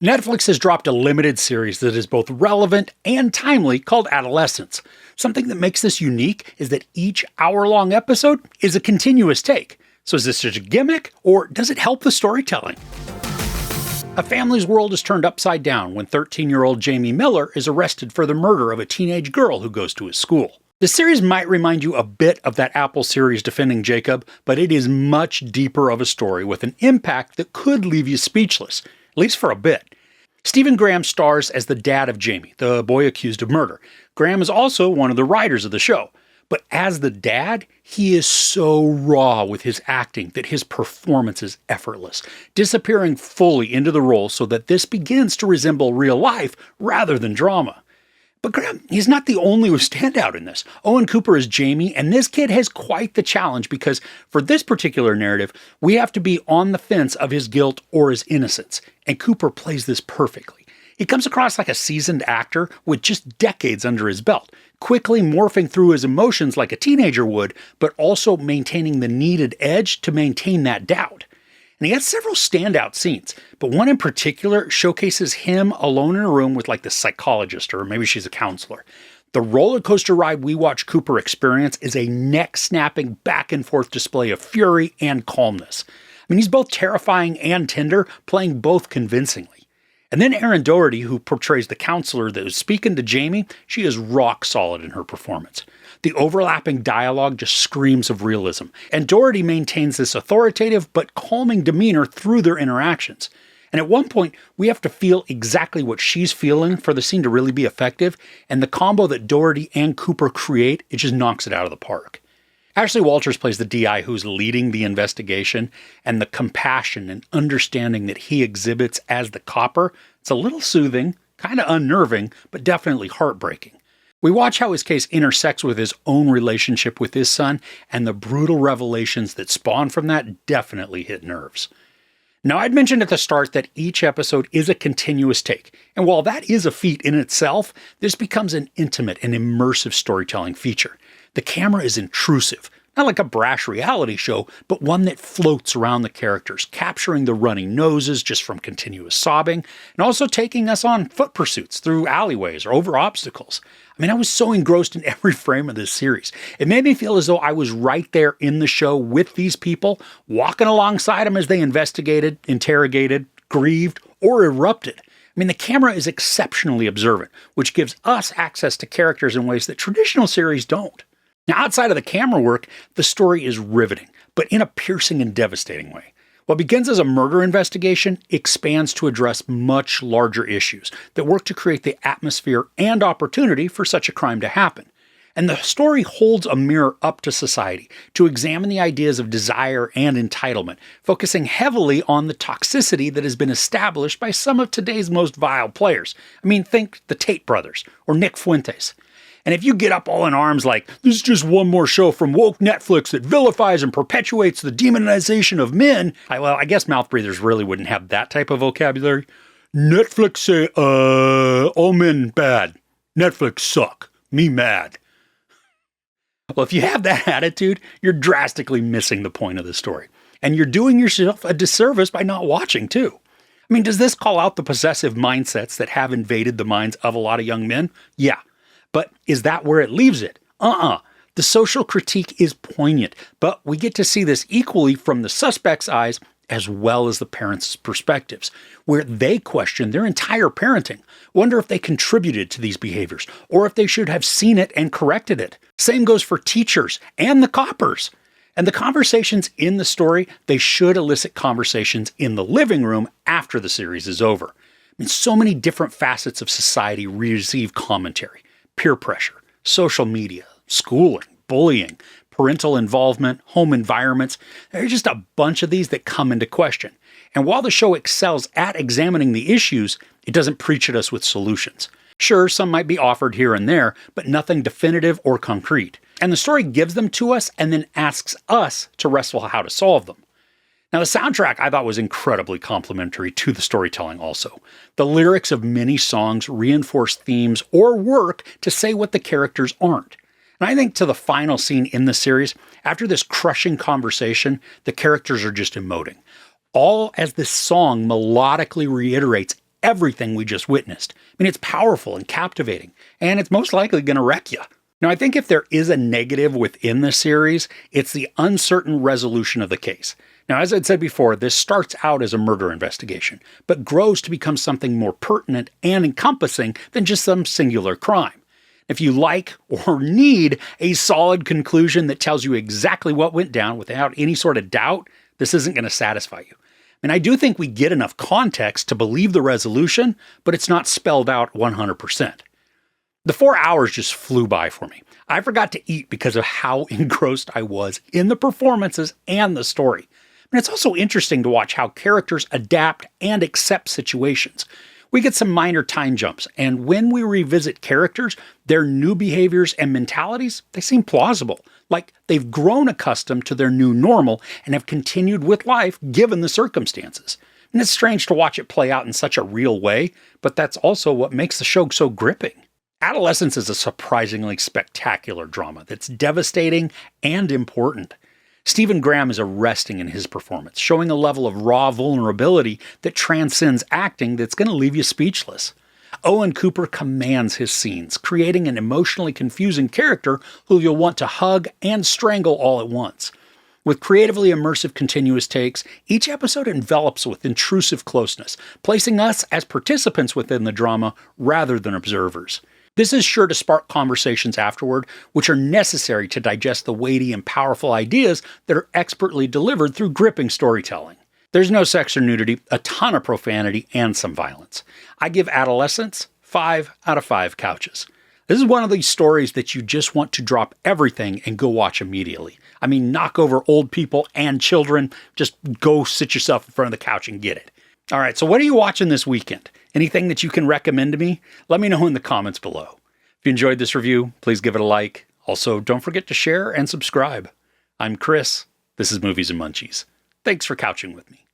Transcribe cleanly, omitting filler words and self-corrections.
Netflix has dropped a limited series that is both relevant and timely called Adolescence. Something that makes this unique is that each hour-long episode is a continuous take. So is this just a gimmick, or does it help the storytelling? A family's world is turned upside down when 13-year-old Jamie Miller is arrested for the murder of a teenage girl who goes to his school. The series might remind you a bit of that Apple series Defending Jacob, but it is much deeper of a story with an impact that could leave you speechless, at least for a bit. Stephen Graham stars as the dad of Jamie, the boy accused of murder. Graham is also one of the writers of the show. But as the dad, he is so raw with his acting that his performance is effortless, disappearing fully into the role so that this begins to resemble real life rather than drama. But Graham, he's not the only standout in this. Owen Cooper is Jamie, and this kid has quite the challenge because for this particular narrative, we have to be on the fence of his guilt or his innocence, and Cooper plays this perfectly. He comes across like a seasoned actor with just decades under his belt, quickly morphing through his emotions like a teenager would, but also maintaining the needed edge to maintain that doubt. And he has several standout scenes, but one in particular showcases him alone in a room with like the psychologist, or maybe she's a counselor. The roller coaster ride we watch Cooper experience is a neck-snapping back and forth display of fury and calmness. I mean, he's both terrifying and tender, playing both convincingly. And then Erin Doherty, who portrays the counselor that is speaking to Jamie, she is rock solid in her performance. The overlapping dialogue just screams of realism, and Doherty maintains this authoritative but calming demeanor through their interactions. And at one point, we have to feel exactly what she's feeling for the scene to really be effective, and the combo that Doherty and Cooper create, it just knocks it out of the park. Ashley Walters plays the DI who's leading the investigation, and the compassion and understanding that he exhibits as the copper, it's a little soothing, kind of unnerving, but definitely heartbreaking. We watch how his case intersects with his own relationship with his son, and the brutal revelations that spawn from that definitely hit nerves. Now, I'd mentioned at the start that each episode is a continuous take, and while that is a feat in itself, this becomes an intimate and immersive storytelling feature. The camera is intrusive, not like a brash reality show, but one that floats around the characters, capturing the running noses just from continuous sobbing, and also taking us on foot pursuits through alleyways or over obstacles. I mean, I was so engrossed in every frame of this series. It made me feel as though I was right there in the show with these people, walking alongside them as they investigated, interrogated, grieved, or erupted. I mean, the camera is exceptionally observant, which gives us access to characters in ways that traditional series don't. Now, outside of the camera work, the story is riveting, but in a piercing and devastating way. What begins as a murder investigation expands to address much larger issues that work to create the atmosphere and opportunity for such a crime to happen. And the story holds a mirror up to society to examine the ideas of desire and entitlement, focusing heavily on the toxicity that has been established by some of today's most vile players. I mean, think the Tate brothers or Nick Fuentes. And if you get up all in arms like, this is just one more show from woke Netflix that vilifies and perpetuates the demonization of men, I guess mouth breathers really wouldn't have that type of vocabulary. Netflix say, all men bad. Netflix suck. Me mad. Well, if you have that attitude, you're drastically missing the point of the story. And you're doing yourself a disservice by not watching, too. I mean, does this call out the possessive mindsets that have invaded the minds of a lot of young men? Yeah. But is that where it leaves it? The social critique is poignant, but we get to see this equally from the suspect's eyes as well as the parents' perspectives, where they question their entire parenting, wonder if they contributed to these behaviors, or if they should have seen it and corrected it. Same goes for teachers and the coppers. And the conversations in the story, they should elicit conversations in the living room after the series is over. I mean, so many different facets of society receive commentary. Peer pressure, social media, schooling, bullying, parental involvement, home environments. There are just a bunch of these that come into question. And while the show excels at examining the issues, it doesn't preach at us with solutions. Sure, some might be offered here and there, but nothing definitive or concrete. And the story gives them to us and then asks us to wrestle how to solve them. Now, the soundtrack I thought was incredibly complimentary to the storytelling also. The lyrics of many songs reinforce themes or work to say what the characters aren't. And I think to the final scene in the series, after this crushing conversation, the characters are just emoting. All as this song melodically reiterates everything we just witnessed. I mean, it's powerful and captivating, and it's most likely going to wreck you. Now, I think if there is a negative within the series, it's the uncertain resolution of the case. Now, as I'd said before, this starts out as a murder investigation, but grows to become something more pertinent and encompassing than just some singular crime. If you like or need a solid conclusion that tells you exactly what went down without any sort of doubt, this isn't going to satisfy you. And I do think we get enough context to believe the resolution, but it's not spelled out 100%. The 4 hours just flew by for me. I forgot to eat because of how engrossed I was in the performances and the story. And it's also interesting to watch how characters adapt and accept situations. We get some minor time jumps, and when we revisit characters, their new behaviors and mentalities, they seem plausible, like they've grown accustomed to their new normal and have continued with life given the circumstances. And it's strange to watch it play out in such a real way, but that's also what makes the show so gripping. Adolescence is a surprisingly spectacular drama that's devastating and important. Stephen Graham is arresting in his performance, showing a level of raw vulnerability that transcends acting that's going to leave you speechless. Owen Cooper commands his scenes, creating an emotionally confusing character who you'll want to hug and strangle all at once. With creatively immersive continuous takes, each episode envelops with intrusive closeness, placing us as participants within the drama rather than observers. This is sure to spark conversations afterward, which are necessary to digest the weighty and powerful ideas that are expertly delivered through gripping storytelling. There's no sex or nudity, a ton of profanity, and some violence. I give Adolescence 5 out of 5 couches. This is one of these stories that you just want to drop everything and go watch immediately. I mean, knock over old people and children. Just go sit yourself in front of the couch and get it. All right, so what are you watching this weekend? Anything that you can recommend to me? Let me know in the comments below. If you enjoyed this review, please give it a like. Also, don't forget to share and subscribe. I'm Chris. This is Movies and Munchies. Thanks for couching with me.